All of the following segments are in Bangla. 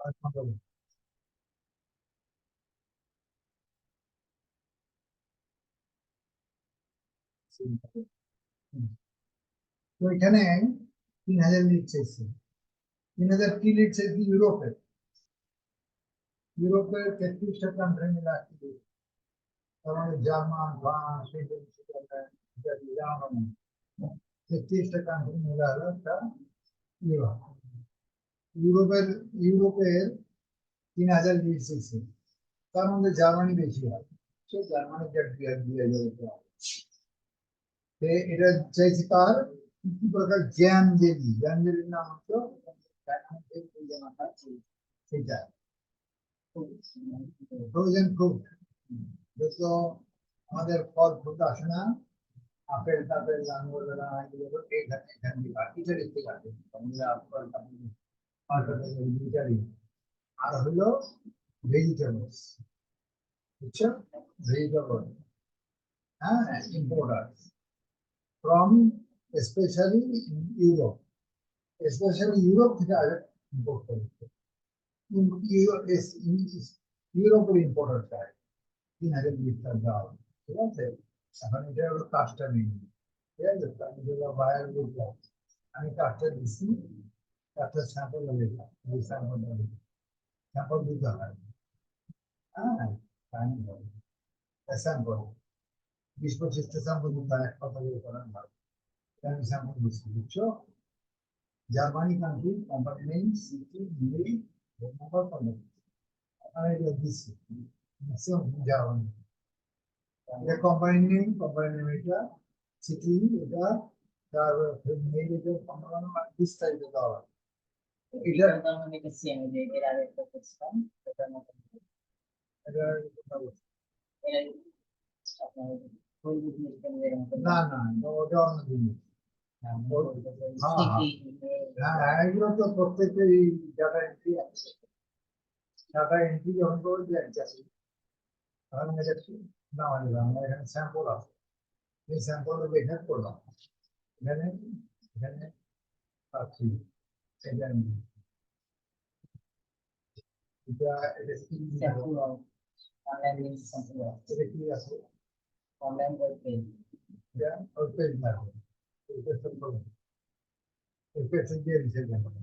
তো এখানে 3000 লিড চাইছে। 3000 কি লিড চাইছে? ইউরোপের। ইউরোপের 33টা কান্ট্রি মিলে আসছে। তার মানে জার্মান, ফ্রান্স, সুইডেন, সুইজারল্যান্ড, ইত্যাদি, জার্মানি, 33টা কান্ট্রি মিলে হলো একটা ইউরোপ। ইউরোপের ইউরোপের 3000 লিড চাইছে। তার মধ্যে জার্মানি বেশি হয়। সে জার্মানিকে 2000 দিতে হবে। এটা চাইছে তার কি প্রকার জ্যাম জেলি। জ্যাম জেলির নাম হচ্ছে সেটা ফ্রোজেন ফ্রুট। যত আমাদের ফল ফ্রুট আসে না, আপেল টাপেল আঙ্গুর এগুলো এখানে এখান থেকে ইটালি থেকে আসে। ইটালি। আর হলো ভেজিটেবলস, বুঝছো? ভেজিটেবল, হ্যাঁ, importer from specially Europe. Specially Europe থেকে আগে ইম্পোর্ট করতে। ইউরোপের ইম্পোর্টার চাই 3000 লিটার দাম। ঠিক আছে, এখন এটা হলো কাজটা নেই। ঠিক আছে, আমি যেগুলো বায়ার বুঝলাম, আমি কাজটা দিচ্ছি, কাজটা স্যাম্পল দিলাম, এই স্যাম্পল স্যাম্পল দিতে হয়। হ্যাঁ, স্যাম্পল 20-25টা স্যাম্পল দিতে হয়, এক কথা দিয়ে করার ভালো। আমি স্যাম্পল দিচ্ছি, বুঝছো? Germany country, company name, city, mail, phone number, contact. আমি এটা দিচ্ছি, ম্যাক্সিমাম জার্মানি। এটা কোম্পানি নেম, কোম্পানি নেম এটা, সিটি এটা, তার মেল এটা, সম্ভাবনা 20 তারিখে দেওয়া। এটা আমি দেখছি, আমি যে এর আগে একটা করছিলাম, এটার মতো এটা আপনার ওই জিনিস না না, ওটা অন্য জিনিস। হ্যাঁ, এগুলো তো প্রত্যেকেরই ডাটা এন্ট্রি আছে। ডাটা এন্ট্রি যখন করে যাচ্ছি, তখন এটা না মানে আমরা এখানে স্যাম্পল আছে, এই স্যাম্পল এখানে করলাম, এখানে এখানে পাচ্ছি। এটা এটা এটা কি স্যাম্পল অনলাইন লিংক স্যাম্পল এটা কি আছে? Online web page. এটা ওয়েব পেজ না, এটা স্যাম্পল। ওয়েব পেজ দিয়ে দিতে হবে।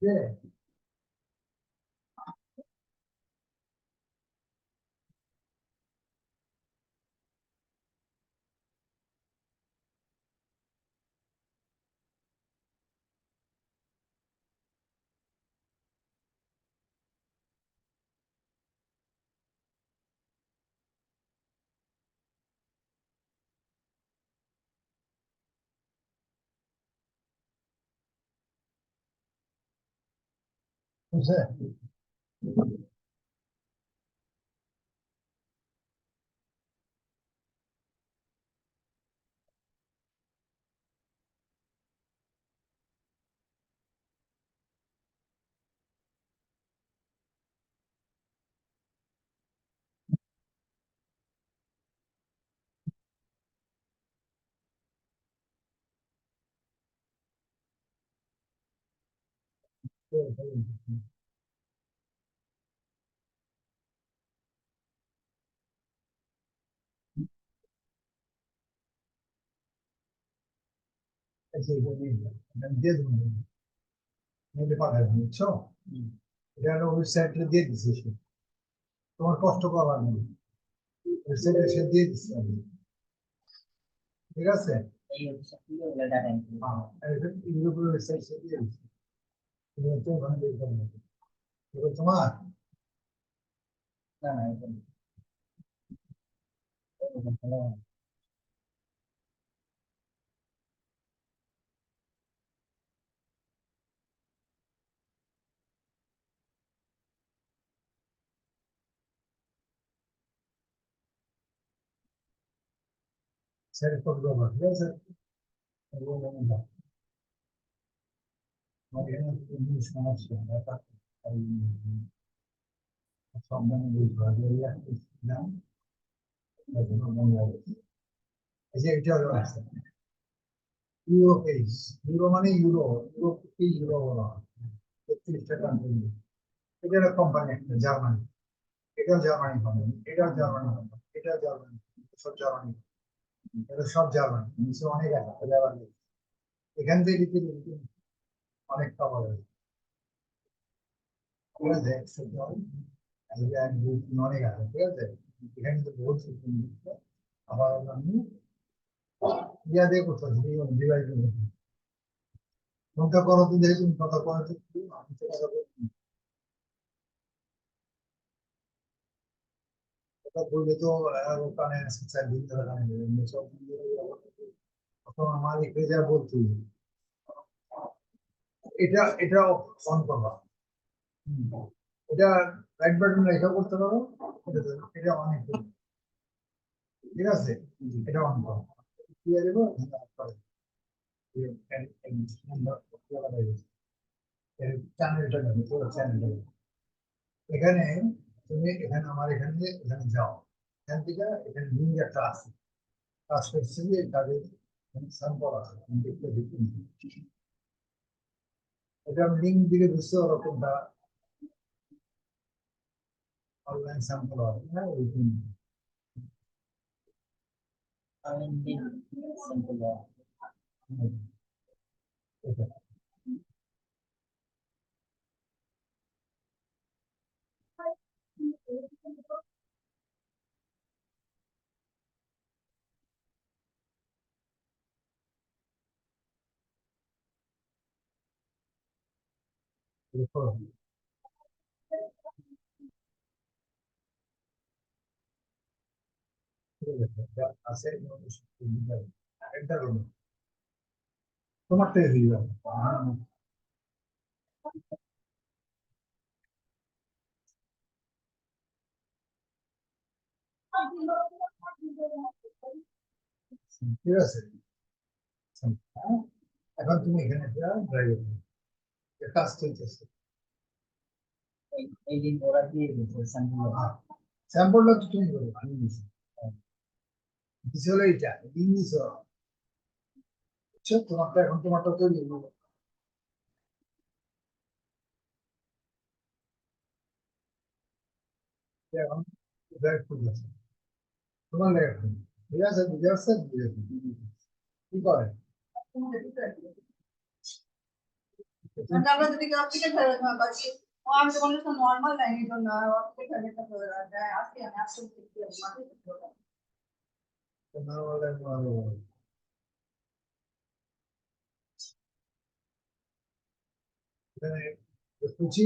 Yeah. Cos'è? Sì, quindi, dietro non le pagano, ciò. Le hanno sempre dietro, si dice. Come posto parlano? Per sempre c'è dietro, grazie. Io le darei. Ah, io quello che stai dietro. Non te non devi fare. Devo tomare. No, no, se ricordo la presa, non va. Magari non si conosce, ma insomma, non mi ricordo, no? Non lo so. Esempio, basta. Europees, Euromani, Euro, এটা কোম্পানি একটা জার্মানি, এটাও জার্মানি কোম্পানি, এটাও জার্মানি কোম্পানি, এটাও জার্মানি, সব জার্মানি, এটা সব জার্মানি, নিচে অনেক আছে, এখান থেকে অনেক খাবার আছে, ঠিক আছে, অনেক আছে, ঠিক আছে, এখানে তো বহুত আবার আমি ইয়া দিয়ে করতে পারছি, ডিভাইড কোনটা করো তো দেখুন কথা করাতে আমি তো কথা বলছি কথা বললে তো ওখানে স্যার দিন ধরে কানে দেবেন সব তখন আমার লিখে যা বলছি এটা অন করবা এটা রাইট বাটন রেখে করতে পারো এটা অনেক ঠিক আছে এটা অন করো দিয়ে দেবো চ্যানেলটা নেবে পুরো চ্যানেলটা এখানে তুমি এখানে আমার এখানে এখানে যাও এখান থেকে এখানে লিঙ্ক একটা আছে কাজ করছে যে তাদের স্যাম্পল আছে দেখতে দেখুন এটা লিঙ্ক দিলে বুঝতে পারো কোনটা অনলাইন স্যাম্পল হবে হ্যাঁ ওইখানে অনলাইন স্যাম্পল এটা দেখো ঠিক আছে এটা আছে এটা তোমারটাই হয়ে যাবে ঠিক আছে হ্যাঁ? এখন তুমি এখানে ড্রাইভ কাজ চলতেছে এই দিন ওরা দিয়ে দিয়েছে স্যাম্পল স্যাম্পলটা তো তুমি করো আমি দিছি দিছি হলো এইটা দিন দিছ বুঝছো তোমারটা এখন তোমারটা তৈরি হলো এখন ড্রাইভ করতেছে তোমার লেগে ঠিক আছে বুঝে আসছে বুঝে কি করে মানে আমরা যদি অপটিক্যাল ফেরত না পাচ্ছি ও আমি তো কোনো নরমাল লাইনে তো না অপটিক্যাল ফেরত হয়ে যায় আজকে আমি আসলে ঠিক মাঠে নরমাল লাইন ভালো এখানে কুচি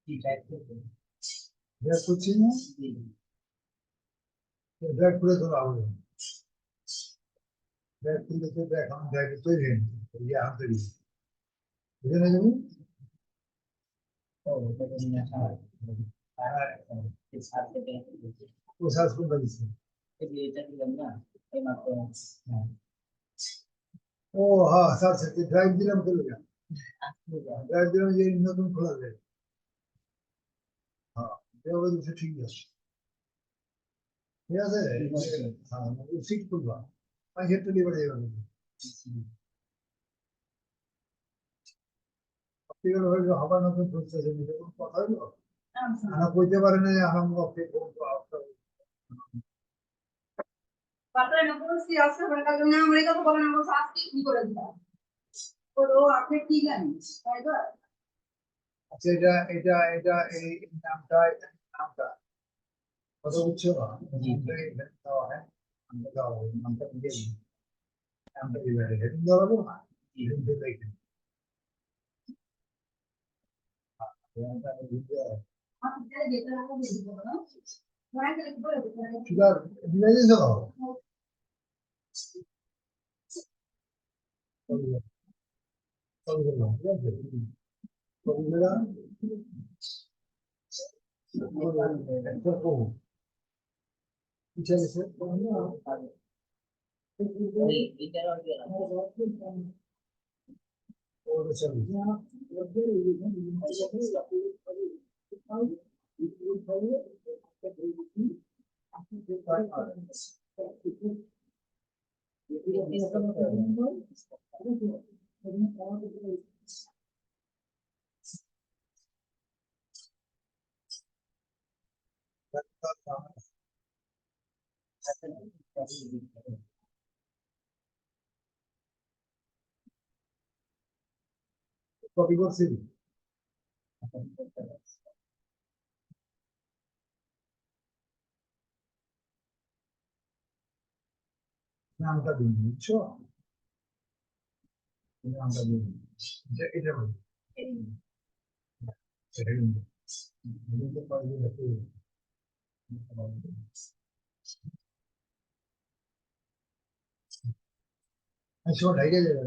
কি টাইপ করতে এটা কুচি না ব্যাগ করে ধরো আলো ব্যাগ খুলে তো ব্যাগ এখন ব্যাগ তৈরি হয়নি ইয়ে হাত তৈরি বুঝে না যাবো ও এটা তো নিয়ে আসা হয় ও সার্চ করতে দিচ্ছে এটা দিলাম না এই মাত্র হ্যাঁ ও হ্যাঁ স্যার স্যার ড্রাইভ দিলাম চলে যান ড্রাইভ দিলাম যে নতুন খোলা যায় হ্যাঁ এটা বলছে ঠিক আছে ঠিক আছে হ্যাঁ সিট খুলবা আমি হেড ডেলিভারি যাবে অপটিক্যাল হয়ে হবার নতুন খুলছে এটা কোনো কথা হলো আনা কইতে পারে না যে আরাম অপটিক্যাল পাত্রে নতুন সি আছে বলে কাজ না আমরা কথা বলেন আমরা আজকে কি করে দিলাম তো আপনি কি জানেন তাই তো আচ্ছা এটা এই নামটা নামটা কত বুঝছো দেওয়া হয় নামটা দেওয়া হবে নামটা দিয়ে দিই নামটা দিয়ে হেডিং দেওয়া হবে না হেডিং দিয়ে দেখেন সুগার ডিভাইসে দাও ঠিক আছে কবিরা পিছিয়ে গেছে কপি করছি নামটা দিন বুঝছো নামটা দিন এটা বলি আচ্ছা ঢাইকে যাবে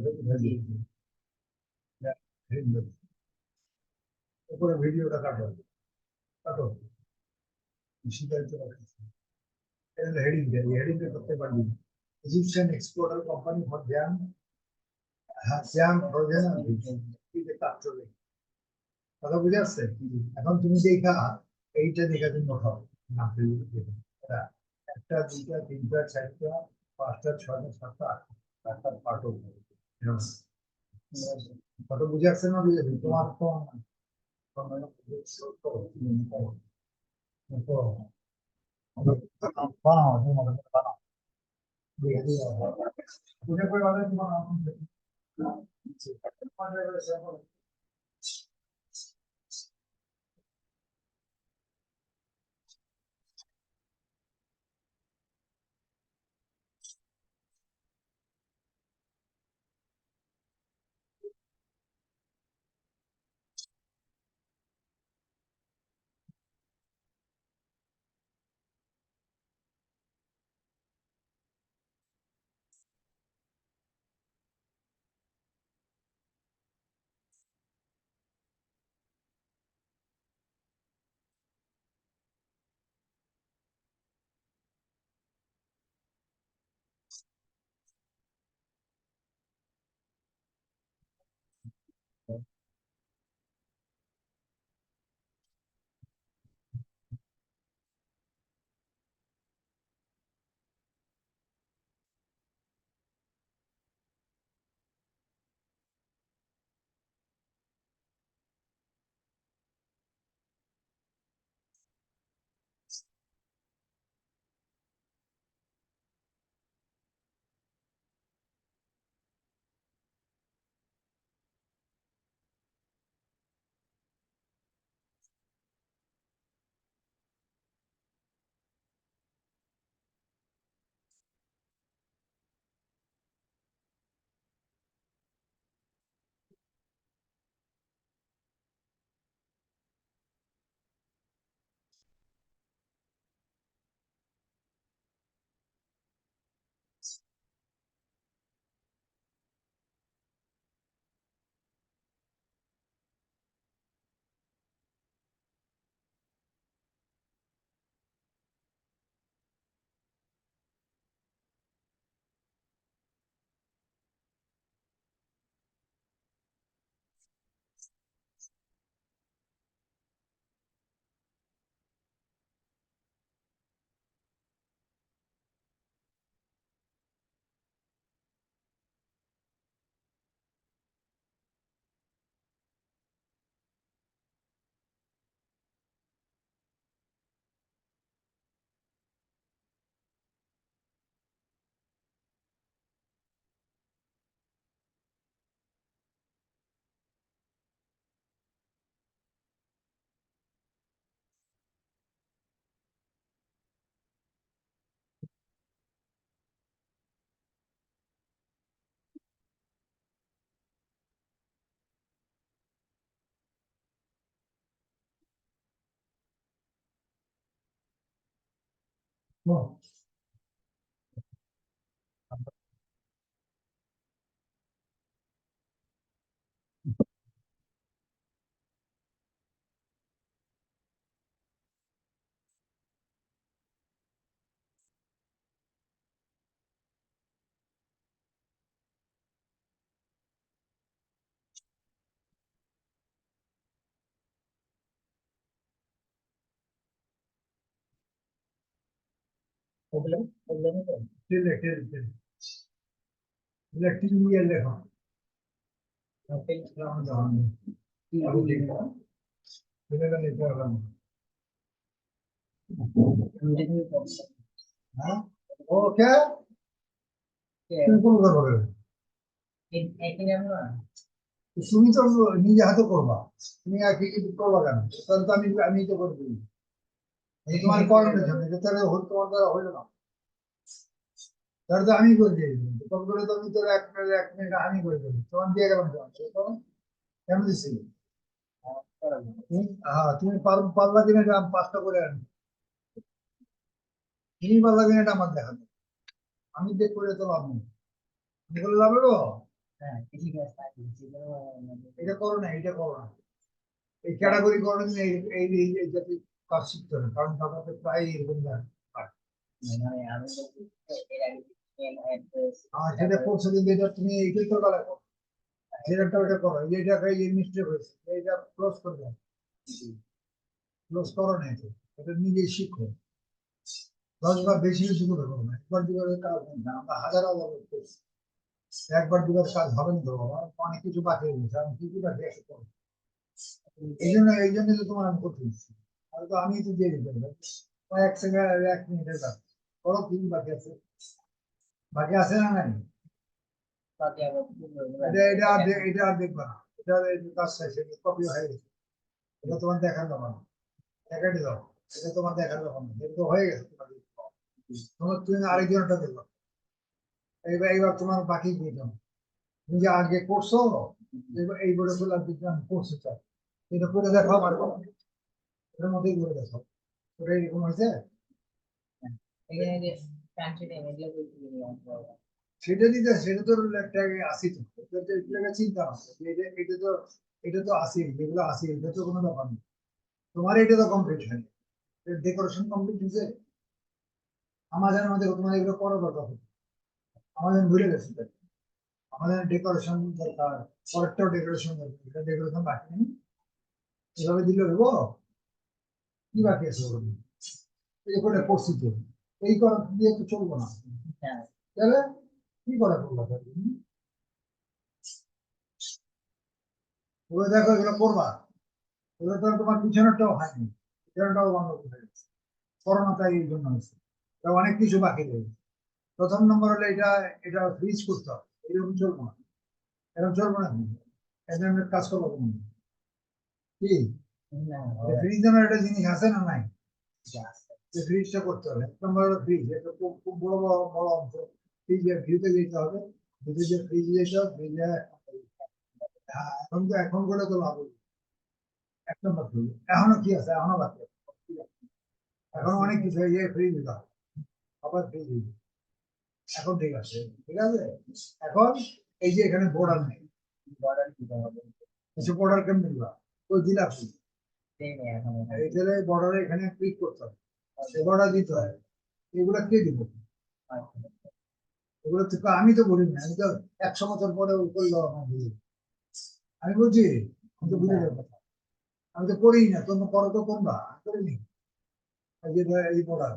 উপরে ভিডিওটা কাটো কাটো শিকারিত রাখছি এটা হেডিং দেয় হেডিংটা করতে পারবি Egyptian exporter company for jam jam frozen কাজ চলে কথা বুঝে আসছে এখন তুমি দেখা এইটা দেখা তুমি খাও না একটা দুইটা তিনটা চারটা পাঁচটা ছয়টা সাতটা আটটা পাঠক কত বুঝে আসছে না বুঝে তোমার তো বানাও তোমার বানাও বুঝে করে তোমার No. ওকে তুমি তো নিজে হাতে করবা, তুমি আর কি করবা কেন? তাহলে তো আমি তো করবো, তোমার করানোর জন্য, তাহলে তোমার দ্বারা হইলো না, তাহলে তো আমি করে দিয়ে দিবো, তখন করে তুমি তোর 1 মিনিট আমি করে দেবো, তোমার দিয়ে গেলাম তোমার কেন দিচ্ছি? হ্যাঁ তুমি পাল্লা কিনে দাম 5টা করে আনি, তুমি পাল্লা কিনে এটা আমার দেখাবে, আমি দেখ করে তো লাভ নেই, আমি বলে লাভ হলো। এটা করো না, এটা করো না, এই ক্যাটাগরি করো না, এই জাতীয় কাজ শিখতে হবে, কারণ ঢাকাতে প্রায় এরকম হয়। আর যেটা করছো কিন্তু এটা তুমি এইটাই তো গলা করো, যেটা ওটা করো, এইটা এই মিস্টেক হয়েছে, এইটা ক্লোজ করে দাও, ক্লোজ করো না, এটা নিজেই শিখো, 10 বার বেশি বেশি করে করো না, একবার দুবার কাজ হয় না, আমরা হাজার হাজার করছি, একবার দুবার কাজ হবে না, ধরো অনেক কিছু বাকি হয়ে গেছে, আমি কি বাকি আছে করো, এই জন্য তো তোমার আমি করতে দিচ্ছি, আর তো আমি তো দিয়ে দিতে হবে, 1 সেকেন্ড 1 মিনিটের কাজ করো, কি বাকি আছে, বাকি আছে না নাই? এটা আর দেখবা না, এটা কাজ শেষে কপি হয়ে গেছে, এটা তোমার দেখার দরকার না, দেখাটি দাও, এটা তোমার দেখার দরকার না, এটা তো হয়ে গেছে তোমার, তুমি আরেকজনটা দেখো, এইবার তোমার বাকি দিয়ে দাও, তুমি যে আগে করছো, এই বলে বললাম বিজ্ঞান করছো, চাই এটা করে দেখো, আমার এটার মধ্যেই করে দেখো, ওটা এরকম হয়েছে, সেটা তো একটা আসি, তো এটা চিন্তা আছে, এটা তো আসি, যেগুলো আসি এটা তো কোনো ব্যাপার নেই, তোমার এটা তো কমপ্লিট হয়নি, ডেকোরেশন কমপ্লিট হয়েছে, আমাদের মধ্যে তোমার এগুলো করা দরকার, আমাদের ভুলে গেছে, আমাদের ডেকোরেশন দরকার, পরেরটাও ডেকোরেশন দরকার, এটা ডেকোরেশন বাকি নেই, এভাবে দিলে হবো, কি বাকি আছে এই করে পড়ছি তো, এই করা দিয়ে তো চলবো না, তাহলে কি করা করবো, ওগুলো দেখো, এগুলো করবা, এগুলো তো তোমার পিছনেরটাও হয়নি, পিছনেরটাও বন্ধ করে গেছে, করোনা তাই এই জন্য হয়েছে, অনেক কিছু বাকি রয়েছে, প্রথম নম্বর হলো এটা, এটা ফ্রিজ করতে হবে, এরকম চলবো না, এরকম চলবো না, এজন্য কাজ করবো তুমি কি, ফ্রিজ নামের একটা জিনিস আছে না নাই, ফ্রিজটা করতে হবে, 1 নম্বর হলো ফ্রিজ, এটা খুব খুব বড় বড় বড় অংশ, ফ্রিজে ভিউতে যেতে হবে, ভিতরে যে ফ্রিজে যেতে হবে, ফ্রিজে, হ্যাঁ এখন করে তো লাভ হলো, 1 নম্বর ফ্রিজ, এখনো কি আছে, এখনো বাকি আছে, এখন অনেক কিছু হয়ে যায়, ফ্রিজ দাও, আবার ফ্রিজ, এখন ঠিক আছে, ঠিক আছে, এখন এই যে এখানে বর্ডার নেই, কিছু বর্ডার কেমন দিবা, ওই দিলাম, এই বর্ডারে এখানে ক্লিক করতে হবে, বর্ডার দিতে হয়, এগুলা কে দিব, এগুলো তো আমি তো বলি না, আমি তো 100 বছর পরে করলো আমি বলছি, আমি তো বুঝে যাবো, আমি তো করি না, তোমরা করো তো, তোমরা করিনি, এই যে এই বর্ডার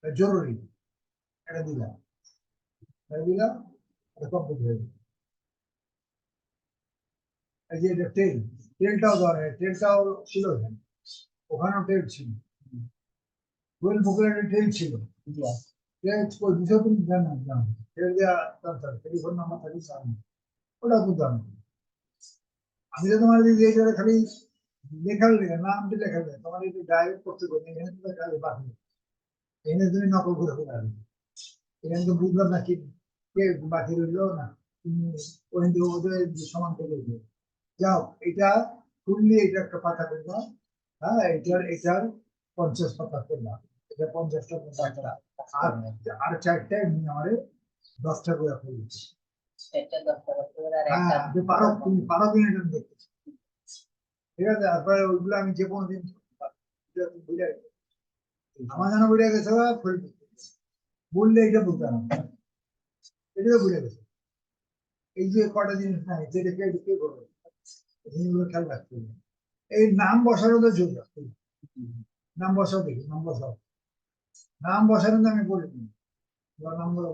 জরুরি, এটা দিলাম, এটা দিলাম, এটা কমপ্লিট হয়ে গেল, এই যে এটা তেলটাও ধরে, তেলটাও ছিল এখানে, ওখানেও তেল ছিল, কোয়েল পুকুরে তেল ছিল, তেল কই দিছো তুমি জানো না, তেল দেওয়া দরকার, টেলিফোন নাম্বার থাকি সামনে, ওটা তো জানো, আমি তো তোমার এই জায়গায় খালি লেখার লেখা নামটি লেখা যায়, তোমার এই ডাইরেক্ট করতে পারি, এখানে তো খালি বাকি, এখানে তুমি নকল করে ফেলে আসবে, এখানে তো বুঝলাম না কি কে বাকি রইলো না, তুমি ওখান থেকে ওদের সমান করে দিও, যাও এটা ফুললি, এটা একটা পাতা করবা, হ্যাঁ এটার 50 পাতা করবা, এটা 50টা 50টা আর আর চারটা এমনি আমারে 10টা করে ফেলেছি। হ্যাঁ তুমি পারো কিনা এটা দেখতে, ঠিক আছে? তারপরে ওইগুলো আমি যে কোনো দিন আমার জানা বুঝে গেছে বললে এটা বলতে হবে, এটাও বুঝে গেছে। এই যে কটা জিনিস নাই যেটাকে কে করবে জিনিসগুলো খেয়াল রাখতে হবে। এই নাম বসানো তো জোর রাখতে হবে। নাম বসাও, দেখি নাম বসাও, নাম বসানো তো আমি বলিনি, নাম বসাও,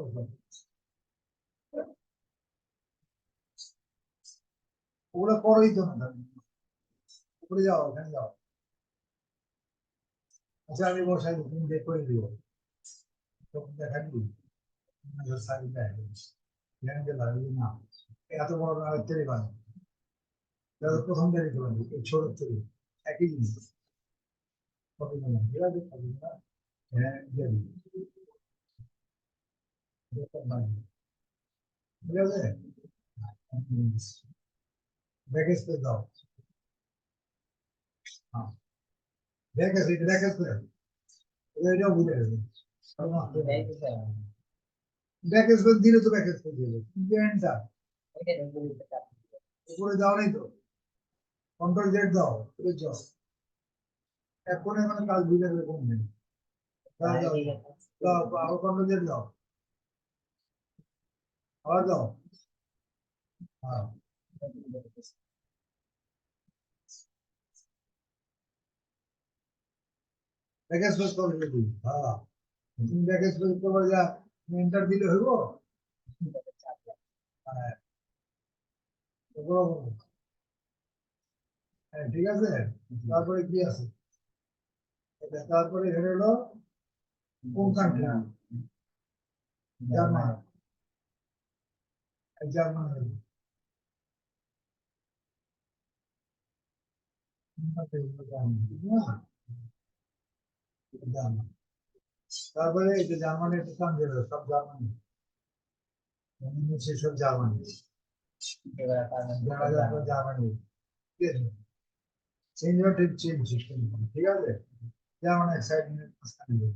ওগুলো করোই তো না, উপরে যাও, ওখানে যাও। আচ্ছা আমি বসাই তুমি বের করে দিও, তখন দেখা দিই না এত বড় তৈরি বানো, প্রথম তৈরি করবেন এই ছোট তৈরি একই জিনিস, ঠিক আছে? হ্যাঁ ঠিক আছে, ব্যাগেজ করে দাও, হ্যাঁ ব্যাগেজ এটা ব্যাগেজ করে এটাও বুঝে গেছে, ব্যাগেজ করে দিলে তো ব্যাগেজ করে দিলে উপরে দাও নাই তো, কন্ট্রোল জেড দাও, উপরে যাও, এখন মানে কাজ বুঝে গেলে কম নেই, দাও দাও দাও, আরো কন্ট্রোল জেড দাও, আবার দাও, হ্যাঁ ব্যাগেজ করে করবে তুমি, হ্যাঁ তুমি ব্যাগেজ করে করবে, যা এন্টার দিলে হইব, হ্যাঁ হ্যাঁ ঠিক আছে। তারপরে কি আছে, তারপরে এখানে হলো কোন কান্ট্রি, জার্মান, জার্মান তারপরে এটা জার্মানি একটু কাম দেবে, সব জার্মানি সেসব জার্মানি, জার্মানি ঠিক আছে, চেঞ্জ ঠিক চেঞ্জ সিস্টেম, ঠিক আছে? যেমন এক সাইড মাঝখানে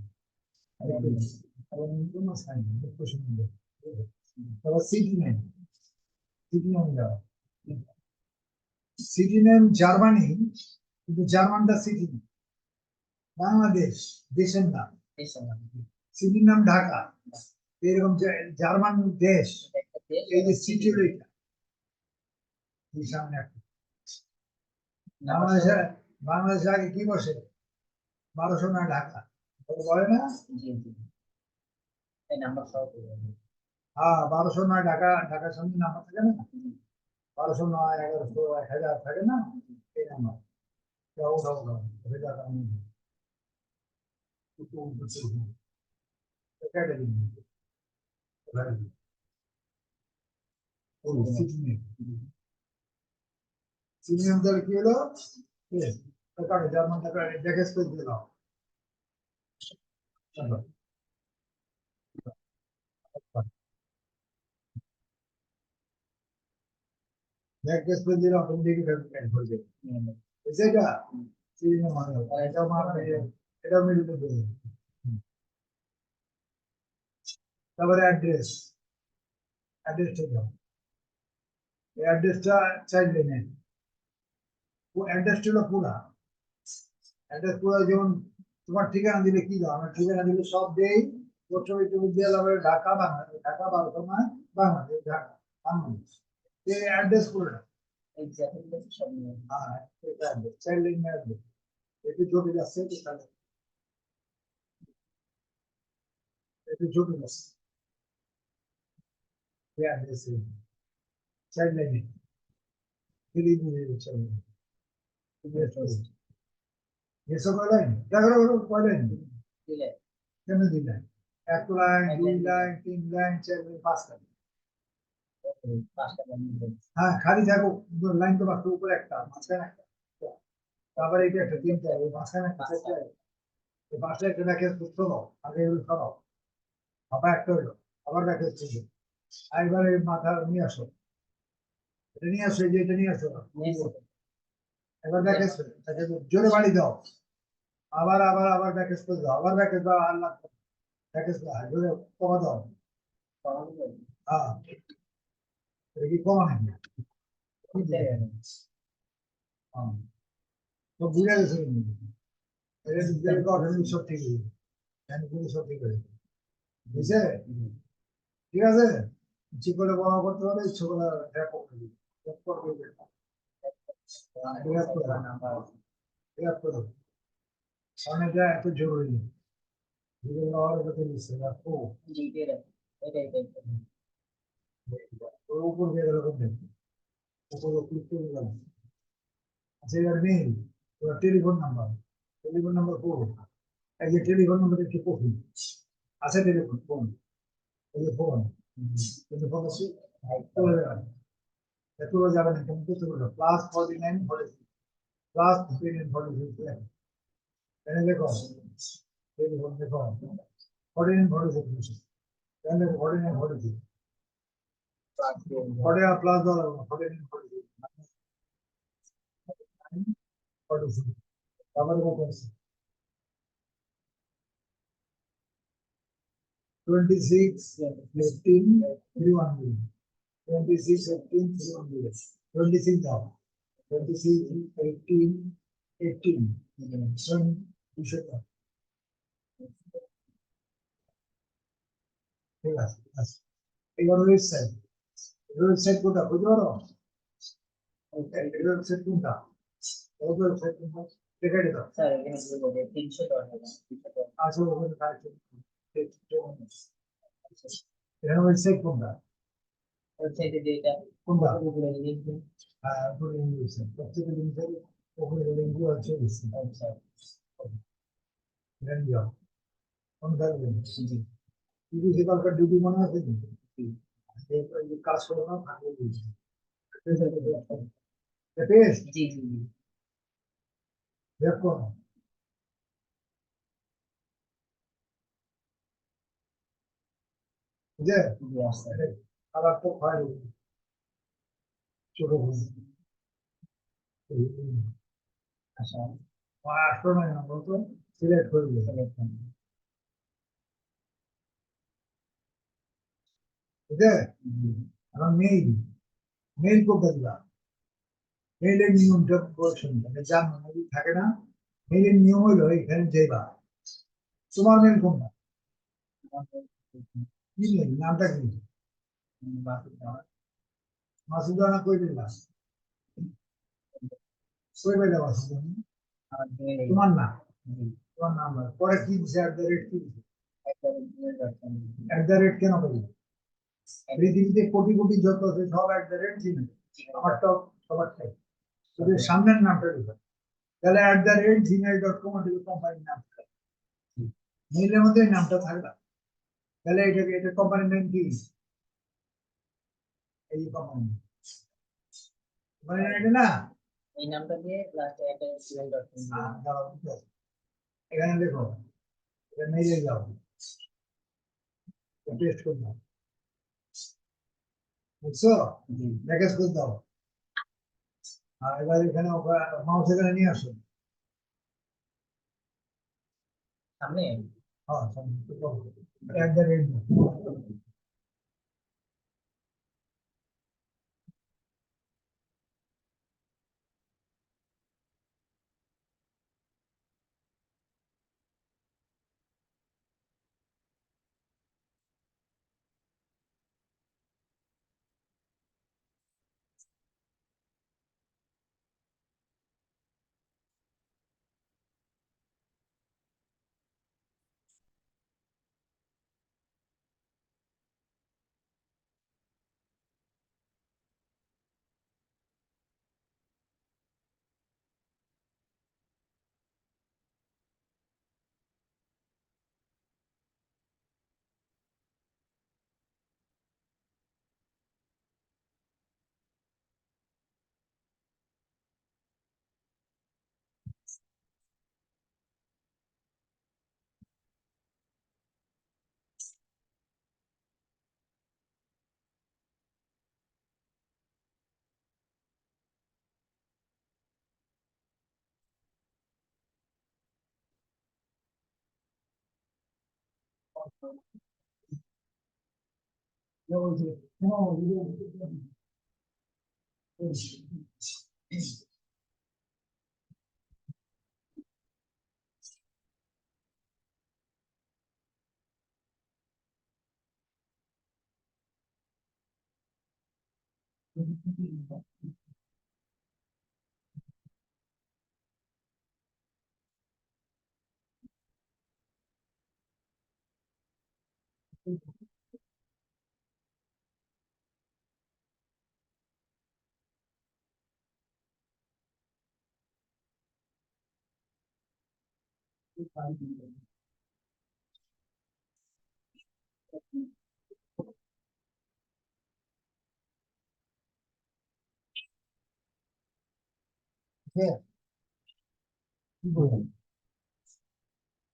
তারপর সিটি নেম, সিটি নেম দেওয়া, সিটি নেম জার্মানি, কিন্তু জার্মানটা সিটি নেম, বাংলাদেশ দেশের নাম, সিটির নাম ঢাকা, এরকম জার্মান দেশ, এই যে সিটি হলো এটা, এই সামনে একটা বাংলাদেশে, বাংলাদেশে আগে কি বসে 1200 না ঢাকা বলে না, হ্যাঁ 1200 না ঢাকা, ঢাকার সঙ্গে নাম্বার থাকে না, 1200 নয় 1100 1000 থাকে না, এই নাম্বার সিনিয়র কি হলো, জার্মান টাকা ডেকেস করে দিলাম, ডেকেস করে দিলাম, তুমি দেখি হয়ে যাবে, বুঝছে এটা সিনিয়র মানে এটাও মানে এটাও মিলিয়ে দেবে। তারপরে অ্যাড্রেস, অ্যাড্রেসটা দাও, অ্যাড্রেসটা চাইলে নেন, অ্যাড্রেসটা হলো পুরা, অ্যাড্রেস পুরা, যেমন তোমার ঠিকানা দিলে কি দাও, আমার ঠিকানা দিলে সব দেই, উচ্চ বিদ্যালয় ঢাকা, বাংলাদেশ ঢাকা, বর্তমান বাংলাদেশ ঢাকা বাংলাদেশ, এই অ্যাড্রেস পুরো, হ্যাঁ এটা অ্যাড্রেস চাইল্ড লাইন অ্যাড্রেস, একটু জটিল আছে, একটু জটিল আছে, এই অ্যাড্রেস চাইল্ড লাইনে এসব লাইন দেখো কয় লাইন কেন দিলেন, 1 line 2 line 3 line 4 line 5 line, হ্যাঁ খালি থাকো, লাইন তো বাকি উপরে একটা মাঝখানে একটা, তারপরে এটা একটা 3টা, এই মাঝখানে একটা 4টা, এই পাশে একটা ব্যাকেজ করতে দাও, আগে এগুলো সরাও, আবার একটা হইলো, আবার ব্যাকেজ ছিল, আর এবারে মাথা নিয়ে আসো, এটা নিয়ে আসো, এই যে এটা নিয়ে আসো, এবার ব্যাকেজ জোরে বাড়ি দাও, আবার আবার আবার প্যাকেজ করে দাও, আবার প্যাকেজ দাও, আর লাগবে প্যাকেজ দাও, ধরে কমা দাও। হ্যাঁ, এটা কি কমা নাকি? কি দিয়ে? হ্যাঁ, তো বুঝে গেছে কিন্তু। এটা ডিজিটাল অটোমেটিক সব ঠিক হয়ে যাবে, হ্যান্ডগুলো সব ঠিক হয়ে যাবে। বুঝছে? ঠিক আছে, ইচ্ছে করে বড় করতে পারে, ইচ্ছে করে ট্র্যাক করতে দিবে, ট্র্যাক করতে দিবে, ট্র্যাক করে ট্র্যাক করে, কারণ এটা এত জরুরি। বিভিন্ন হওয়ার কথা দিচ্ছে রাখো, ওর উপর দিয়ে গেল করতে, উপরে ক্লিক করে গেল। আচ্ছা, এবার মেইল, ওর টেলিফোন নাম্বার করবো, এই যে টেলিফোন নাম্বার একটি কপি আছে, টেলিফোন ফোন, এই যে ফোন, কিন্তু ফোন আছে, চলে যাবে, তুলে যাবে না, কেমন করতে পারবে, প্লাস 49 প্লাস 49 এনে দেখো, টেলিফোন দেখো, 49 তাহলে 49 প্লাস দেওয়া লাগবে, 49 তারপরে কত আছে, 26 15 3 1 26 15 3 1 26 দাও, 26 18 18 200 দাও, ঠিক আছে, ঠিক আছে। এবার ওয়েবসাইট কোনটা বুঝতে পারো, ওয়েবসাইট কোনটা, ওয়েবসাইট কোনটা দেখে দাও, আসলে ওখানে কাজ এখানে ওয়েবসাইট কোনটা, কোনটা, হ্যাঁ উপরে ওয়েবসাইট প্রত্যেকটা জিনিসের উপরে লিঙ্ক আছে, এখানে যাও, কোন থাকবে ডিউটি সেখানকার ডিউটি মনে আছে কিন্তু, এই যে কাজ করো না থাকবে বুঝছি, দেখো বুঝে, কালার তো হয় ছোট আসলো না কেন বলতো, সিলেক্ট করবে, বুঝে, এখন মেইল, মেইল কোনটা দিলাম, মেইলের নিয়মটা বলছেন জানো মেইল থাকে না, মেইলের নিয়ম হলো এখানে যাইবা, তোমার মেইল কোনটা, কি মেইল নামটা কি, মাসুদানা কই দিলা, কই পাইলা মাসুদানা, তোমার না, তোমার নাম না, পরে কি দিছে @ কি দিছে, কেন করি, পৃথিবীতে কোটি কোটি যত আছে সব জিমেল, আমারটা সবার চাই, শুধু সামনের নামটা দিবে, তাহলে @gmail.com কোম্পানির নাম, মেইলের মধ্যে এই নামটা থাকবে, তাহলে এটাকে এটা কোম্পানির নাম কি, এই কোম্পানি, কোম্পানির নাম এটা না, দাঁড়াও, ঠিক আছে। এখানে দেখো, এটা মেইলে যাও, পেস্ট করে দাও, বুঝছো, প্যাকেজ করে দাও, আর এবার এখানে মাউস এখানে নিয়ে আসো, হ্যাঁ @,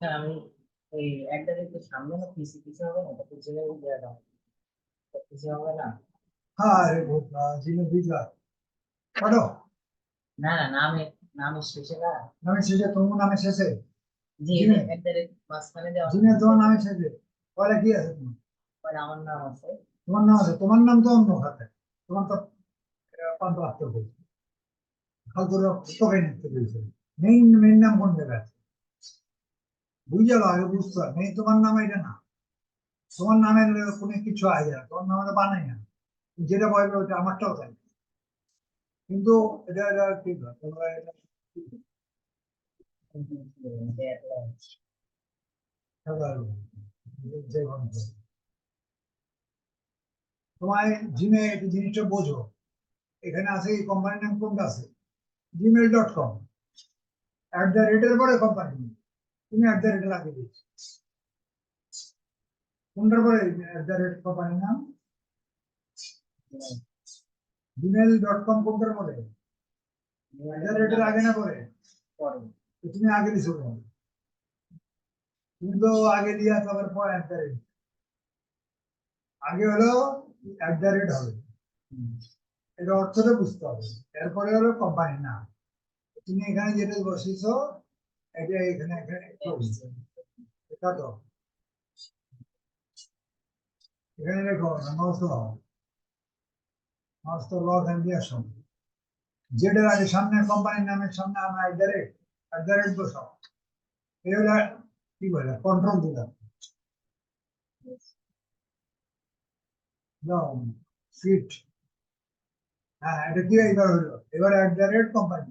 হ্যাঁ, আমি ওই একটা একটু সামনে না পিসি পিসি হবে না, তাকে জেনে দিয়ে দাও, পিসি হবে না। হ্যাঁ রে ভোগা জিমে বুঝলা পারো না না, নামে নামে শেষে না। নামে শেষে তোমার নামে শেষে জি জিমে একটা মাঝখানে দেওয়া জিমে তোমার নামে শেষে পরে কি আছে তোমার পরে আমার নাম আছে। তোমার নাম আছে তোমার নাম তো অন্য খাতে তোমার তো পান্ত আসতে হবে ফালতু তোকে নিতে বলছে মেইন মেইন নাম কোন জায়গায় আছে বুঝে যাবো আগে বুঝতে হবে মেইন তোমার নাম এটা না তোমার নামের কোনো কিছু আগে না তোমার নাম এটা বানাই না যেটা বলবে ওটা আমারটাও তাই কিন্তু এটা এটা ঠিক না তোমরা এটা যে তোমার জিমে এই জিনিসটা বোঝো এখানে আছে এই কোম্পানির নাম কোনটা আছে gmail.com @এর পরে কোম্পানি তুমি @এর আগে দিচ্ছ কোনটার পরে কোম্পানির নাম gmail.com কোনটার পরে এর আগে না পরে পরে তো তুমি আগে দিছো কেন? তুমি তো আগে দিয়া তারপর পর আগে হলো হবে এটা অর্থটা বুঝতে হবে এরপরে হলো কোম্পানি নাম তুমি এখানে যেটা বসেছো এটা এখানে এখানে এটা তো এখানে রেখো নষ্ট নষ্ট লস দিয়ে সঙ্গে যেটার আগে সামনে কোম্পানির নামের সামনে আমরা বসাও এই হলো কি বলে কন্ট্রোল দিলাম ফিট হ্যাঁ এটা কি এবার হলো এবার কোম্পানি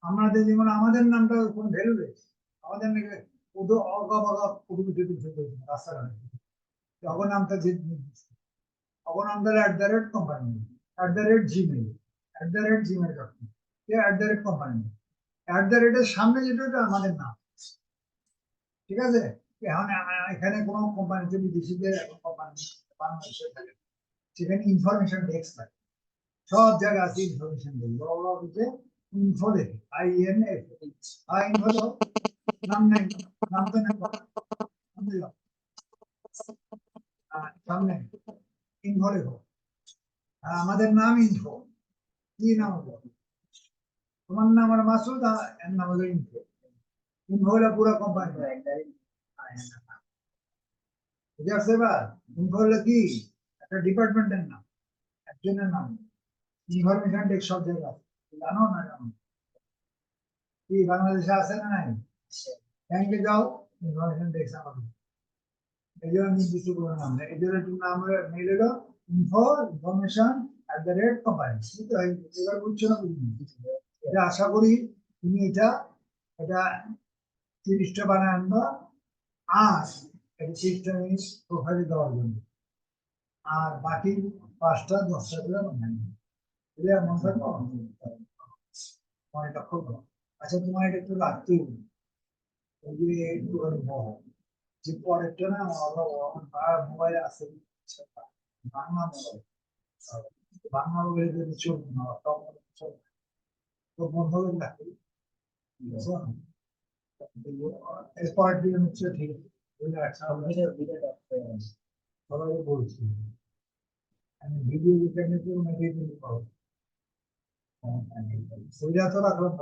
আমাদের যেমন আমাদের নামটা কোনো ভ্যালু নেই আমাদের নাকি অগা বগা রাস্তাঘাটে তখন নামটা তখন আমাদের কোম্পানি জিমেল gmail.com কোম্পানি এর সামনে যেটা ওটা আমাদের নাম ঠিক আছে এখন এখানে কোনো কোম্পানিতে বিদেশিদের কোম্পানি বাংলাদেশে থাকে সেখানে ইনফরমেশন ডেস্ক থাকে সব জায়গায় আছে ইনফরমেশন ডেস্ক বড় বড় অফিসে ইনফো দেখে INF ইনফো নাম নেই নাম তো নেই সামনে ইনফো লেখো আমাদের নাম ইনফো কি নাম হলো তোমার নাম আর মাসুদ এর নাম হলো ইনফো ইনফো হলো পুরো কোম্পানি বুঝে আসছে এবার ইনফো হলো কি একটা ডিপার্টমেন্টের নাম একজনের নাম ইনফরমেশন ডেস্ক সব জায়গায় আছে জানো না জানো কি বাংলাদেশে আছে না নাই ব্যাংকে যাও ইনফরমেশন ডেস্ক আমাদের এই জন্য নির্দিষ্ট কোনো নাম নেই এই জন্য নাম মেল হলো ইনফরমেশন কোম্পানি বুঝতে হয় এবার বুঝছো না বুঝিনি এটা আশা করি তুমি এটা এটা 30টা বানায় আনবা আর এটা 30টা মিনিট প্রোফাইলে দেওয়ার জন্য আর বাকি 5টা 10টা করে বানায় নিবে এটা মনে থাকবো মনে লক্ষ্য করো আচ্ছা তোমার এটা একটু রাখতে হবে ওই যে একটুখানি যে পরেরটা না আমার মোবাইলে আছে বাংলা মোবাইল বাংলা মোবাইলে যদি চলবে না তখন চলবে না। তো বন্ধ করে রাখি বুঝছো? এর পরের দিন হচ্ছে ঠিক আছে বুঝলে একটা সবাই বলছি আমি ভিডিও দেখে নিতে মেটে কিন্তু পাবো ওইটা তো রাখলাম